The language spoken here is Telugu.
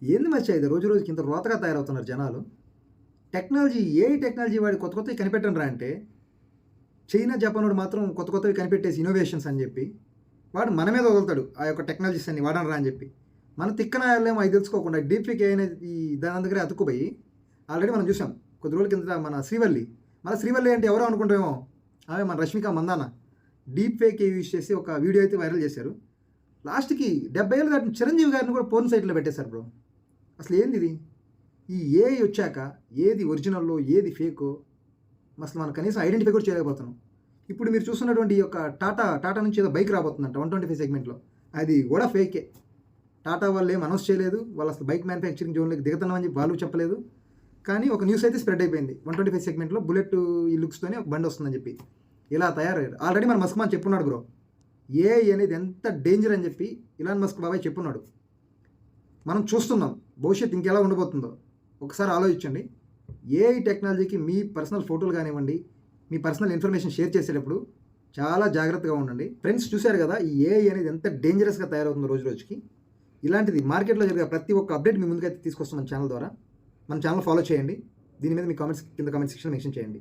ఏంది మచ్చా ఇది రోజు రోజుకి ఇంత రోతగా తయారవుతున్నారు జనాలు. టెక్నాలజీ ఏఐ టెక్నాలజీ వాడి కొత్త కొత్తవి కనిపెట్టండిరా అంటే, చైనా, జపానోడు మాత్రం కొత్త కొత్తవి కనిపెట్టేసి ఇన్నోవేషన్స్ అని చెప్పి, వాడు మన మీద వదులుతాడు ఆ యొక్క టెక్నాలజీస్ అన్ని వాడనురా అని చెప్పి. మన తిక్కనాయాలేమో అవి తెలుసుకోకుండా డీప్ ఫేక్ ఏఐ అనేది దాని దగ్గరే అతుక్కుపోయి ఆల్రెడీ మనం చూసాం. కొద్ది రోజుల కిందట మన శ్రీవల్లి. మన శ్రీవల్లి అంటే ఎవరో అనుకుంటామేమో, ఆమె మన Rashmika Mandanna. Deep fake use చేసి ఒక వీడియో అయితే వైరల్ చేశారు. లాస్ట్‌కి 70 ఏళ్ళు దాటిన చిరంజీవి గారిని కూడా పోర్న్ సైట్‌లో పెట్టేశారు బ్రో. అసలు ఏంది ఇది? ఈ ఏఐ వచ్చాక ఏది ఒరిజినల్లో, ఏది ఫేకో అసలు మనం కనీసం ఐడెంటిఫై కూడా చేయలేకపోతున్నాం. ఇప్పుడు మీరు చూస్తున్నటువంటి ఈ యొక్క టాటా నుంచి ఏదో బైక్ రాబోతుందంట 125 సెగ్మెంట్‌లో. అది కూడా ఫేకే. టాటా వాళ్ళు ఏం అనౌన్స్ చేయలేదు. వాళ్ళు అసలు బైక్ మ్యానుఫ్యాక్చరింగ్ జోన్‌లోకి దిగుతున్నామని చెప్పి వాళ్ళు చెప్పలేదు. కానీ ఒక న్యూస్ అయితే స్ప్రెడ్ అయిపోయింది. 125 సెగ్మెంట్‌లో బుల్లెట్ ఈ లుక్స్‌తోనే ఒక బండి వస్తుందని చెప్పి. ఇలా తయారయ్యారు. ఆల్రెడీ మన మస్క్ మాన్ చెప్పున్నాడు బ్రో. ఏఐ అనేది ఎంత డేంజర్ అని చెప్పి ఇలాన్ మస్క్ బాబాయ్ చెప్పున్నాడు. మనం చూస్తున్నాం. భవిష్యత్తు ఇంకెలా ఉండబోతుందో ఒకసారి ఆలోచించండి. ఏఐ టెక్నాలజీకి మీ పర్సనల్ ఫోటోలు కానివ్వండి, మీ పర్సనల్ ఇన్ఫర్మేషన్ షేర్ చేసేటప్పుడు చాలా జాగ్రత్తగా ఉండండి. ఫ్రెండ్స్ చూశారు కదా, ఈ ఏఐ అనేది ఎంత డేంజరస్గా తయారవుతుందో రోజు రోజుకి. ఇలాంటిది మార్కెట్లో జరిగే ప్రతి ఒక్క అప్డేట్ మీ ముందుకైతే తీసుకొస్తాం మన ఛానల్ ద్వారా. మన ఛానల్ ఫాలో చేయండి. దీని మీద మీ కామెంట్స్ కింద కామెంట్ సెక్షన్లో మెన్షన్ చేయండి.